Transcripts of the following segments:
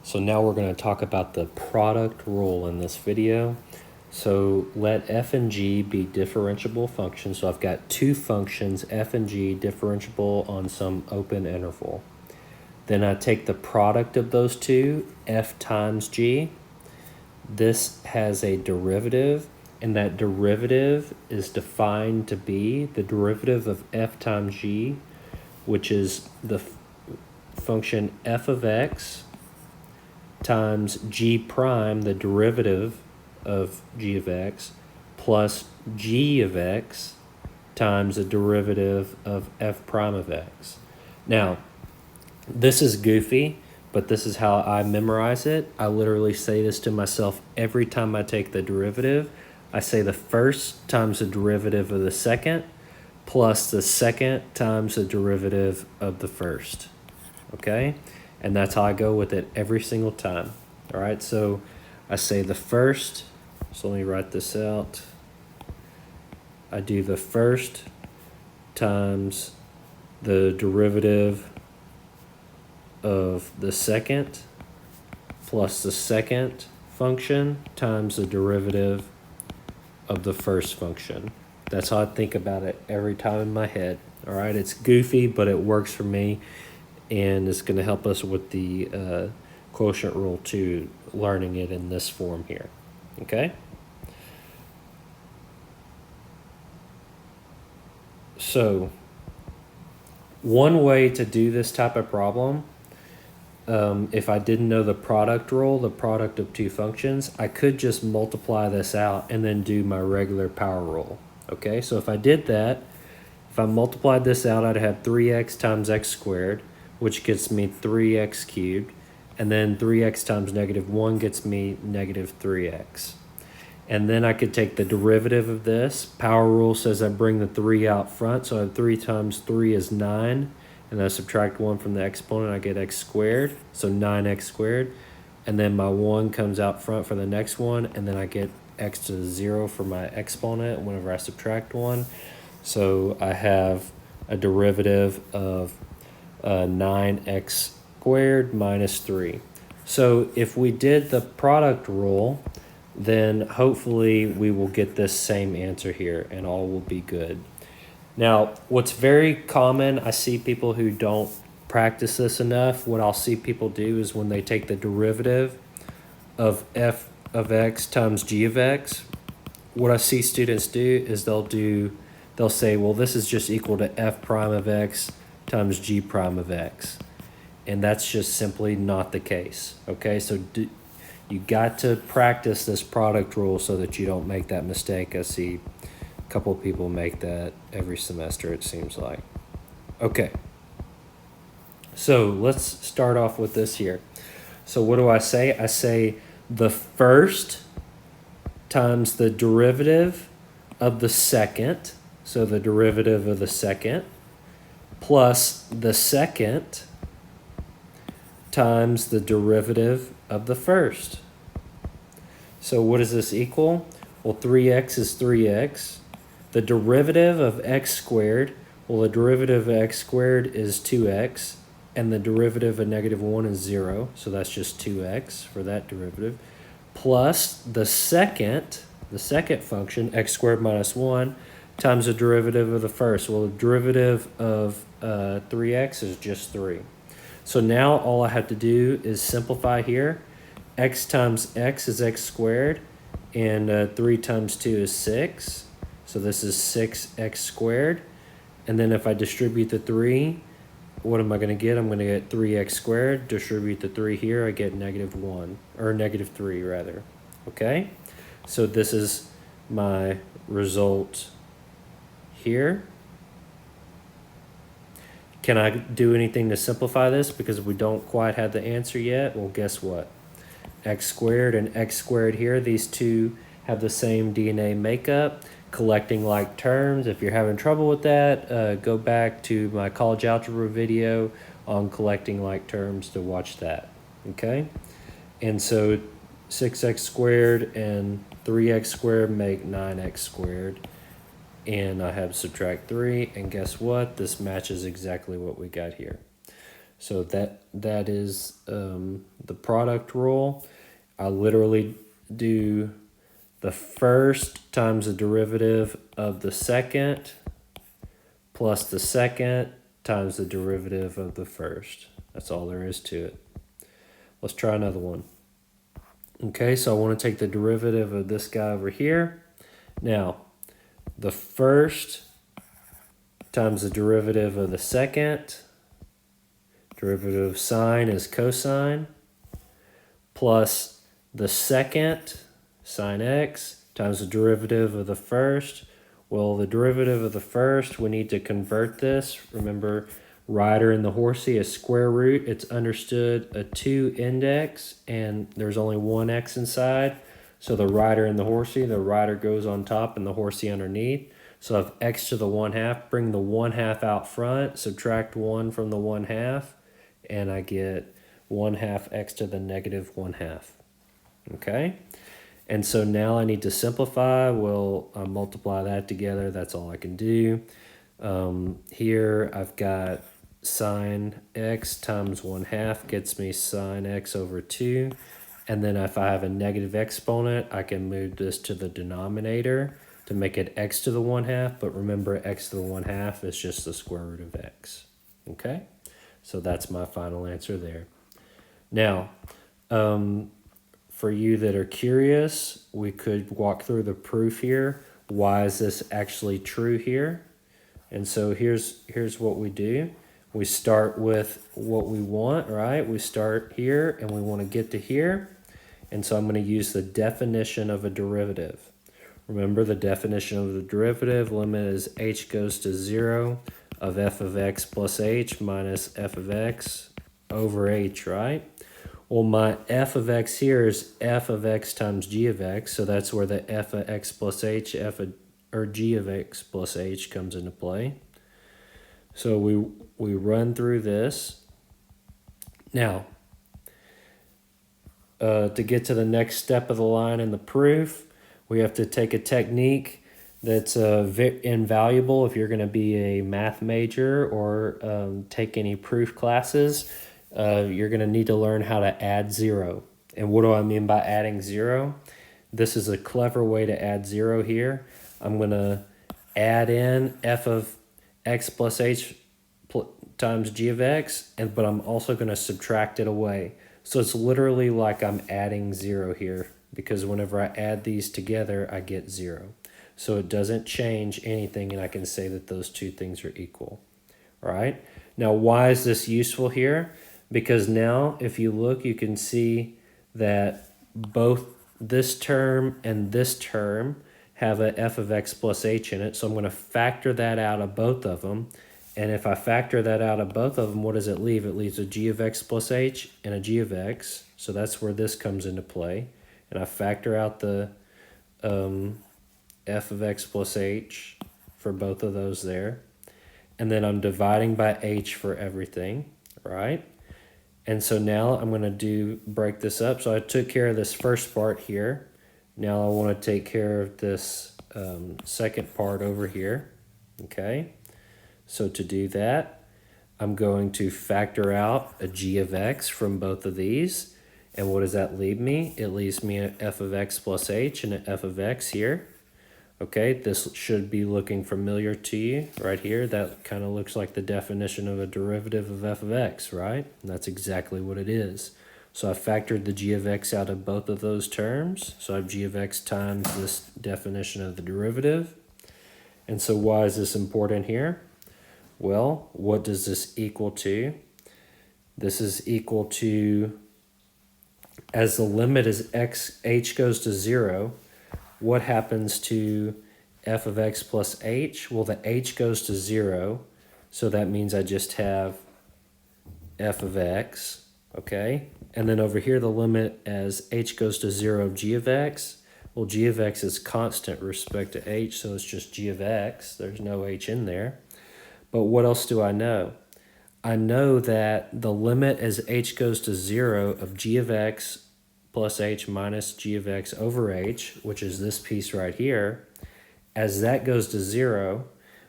So now we're going to talk about the product rule in this video. So let f and g be differentiable functions. So I've got two functions, f and g, differentiable on some open interval. Then I take the product of those two, f times g. This has a derivative, and that derivative is defined to be the derivative of f times g, which is the function f of x times g prime, the derivative of g of x, plus g of x times the derivative of f prime of x. Now, this is goofy, but this is how I memorize it. I literally say this to myself every time I take the derivative. I say the first times the derivative of the second plus the second times the derivative of the first. Okay? And that's how I go with it every single time. All right, so I say the first, so let me write this out. I do the first times the derivative of the second plus the second function times the derivative of the first function. That's how I think about it every time in my head. All right, it's goofy, but it works for me. And it's going to help us with the quotient rule too, learning it in this form here. Okay? So, one way to do this type of problem, if I didn't know the product rule, the product of two functions, I could just multiply this out and then do my regular power rule. Okay? So if I did that, if I multiplied this out, I'd have 3x times x squared, which gets me 3x cubed, and then 3x times negative 1 gets me negative 3x. And then I could take the derivative of this. Power rule says I bring the 3 out front, so I have 3 times 3 is 9, and I subtract 1 from the exponent, I get x squared, so 9x squared. And then my 1 comes out front for the next one, and then I get x to the 0 for my exponent whenever I subtract 1. So I have a derivative of 9x squared minus 3. So if we did the product rule, then hopefully we will get this same answer here and all will be good. Now, what's very common, I see people who don't practice this enough. What I'll see people do is when they take the derivative of f of x times g of x, what I see students do is they'll say, well, this is just equal to f prime of x times g prime of x. And that's just simply not the case. Okay, so you got to practice this product rule so that you don't make that mistake. I see a couple of people make that every semester, it seems like. Okay, so let's start off with this here. So what do I say? I say the first times the derivative of the second, so the derivative of the second, plus the second times the derivative of the first. So what does this equal? Well, 3x is 3x. The derivative of x squared, well, the derivative of x squared is 2x, and the derivative of negative 1 is 0, so that's just 2x for that derivative, plus the second function, x squared minus 1, times the derivative of the first. Well, the derivative of 3x is just 3. So now all I have to do is simplify here. X times x is x squared, and 3 times 2 is 6. So this is 6x squared. And then if I distribute the 3, what am I going to get? I'm going to get 3x squared. Distribute the 3 here, I get negative 1, or negative 3 rather. Okay? So this is my result here. Can I do anything to simplify this? Because we don't quite have the answer yet. Well, guess what? X squared and x squared here, these two have the same DNA makeup, collecting like terms. If you're having trouble with that, go back to my college algebra video on collecting like terms to watch that. Okay? And so 6x squared and 3x squared make 9x squared. And I have subtract 3, and guess what? This matches exactly what we got here. So that is the product rule. I literally do the first times the derivative of the second plus the second times the derivative of the first. That's all there is to it. Let's try another one. Okay, so I want to take the derivative of this guy over here. Now, the first times the derivative of the second, derivative of sine is cosine, plus the second, sine x, times the derivative of the first. Well, the derivative of the first, we need to convert this. Remember, rider and the horsey is square root. It's understood a 2 index, and there's only one x inside. So the rider and the horsey, the rider goes on top and the horsey underneath. So I have x to the 1/2, bring the 1/2 out front, subtract 1 from the 1/2, and I get 1/2 x to the negative 1/2. Okay? And so now I need to simplify. Well, I'll multiply that together. That's all I can do. Here I've got sine x times 1/2 gets me sine x over 2. And then if I have a negative exponent, I can move this to the denominator to make it x to the 1/2. But remember, x to the 1/2 is just the square root of x. Okay? So that's my final answer there. Now, for you that are curious, we could walk through the proof here. Why is this actually true here? And so here's what we do. We start with what we want, right? We start here and we want to get to here. And so I'm going to use the definition of a derivative. Remember, the definition of the derivative limit is h goes to 0 of f of x plus h minus f of x over h, right? Well, my f of x here is f of x times g of x, so that's where the f of x plus h, or g of x plus h comes into play. So we run through this. Now, to get to the next step of the line in the proof, we have to take a technique that's invaluable if you're going to be a math major or take any proof classes. You're going to need to learn how to add 0. And what do I mean by adding 0? This is a clever way to add 0 here. I'm going to add in f of x plus h times g of x, but I'm also going to subtract it away. So it's literally like I'm adding 0 here, because whenever I add these together, I get 0. So it doesn't change anything, and I can say that those two things are equal. All right? Now, why is this useful here? Because now, if you look, you can see that both this term and this term have a f of x plus h in it. So I'm going to factor that out of both of them. And if I factor that out of both of them, what does it leave? It leaves a g of x plus h and a g of x. So that's where this comes into play. And I factor out the f of x plus h for both of those there. And then I'm dividing by h for everything, right? And so now I'm going to break this up. So I took care of this first part here. Now I want to take care of this second part over here, okay? So to do that, I'm going to factor out a g of x from both of these. And what does that leave me? It leaves me an f of x plus h and an f of x here. Okay, this should be looking familiar to you right here. That kind of looks like the definition of a derivative of f of x, right? And that's exactly what it is. So I factored the g of x out of both of those terms. So I have g of x times this definition of the derivative. And so why is this important here? Well, what does this equal to? This is equal to, as the limit is h goes to 0, what happens to f of x plus h? Well, the h goes to 0, so that means I just have f of x, okay? And then over here, the limit as h goes to 0 of g of x. Well, g of x is constant with respect to h, so it's just g of x. There's no h in there. But what else do I know? I know that the limit as h goes to 0 of g of x plus h minus g of x over h, which is this piece right here, as that goes to 0,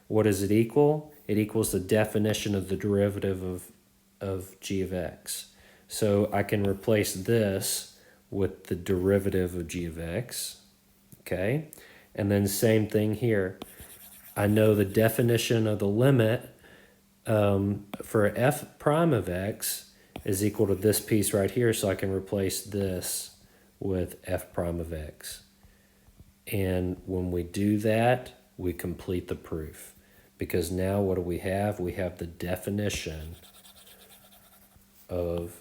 what does it equal? It equals the definition of the derivative of of g of x. So I can replace this with the derivative of g of x, okay? And then same thing here. I know the definition of the limit for f prime of x is equal to this piece right here, so I can replace this with f prime of x. And when we do that, we complete the proof. Because now what do we have? We have the definition of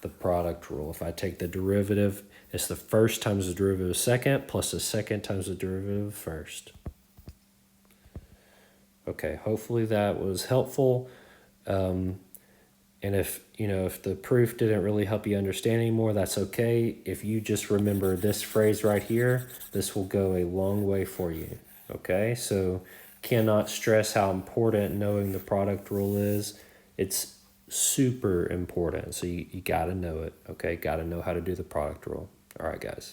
the product rule. If I take the derivative, it's the first times the derivative of second plus the second times the derivative of first. Okay, hopefully that was helpful. And if the proof didn't really help you understand anymore, that's okay. If you just remember this phrase right here, this will go a long way for you. Okay, so cannot stress how important knowing the product rule is. It's super important. So you got to know it. Okay, got to know how to do the product rule. All right, guys.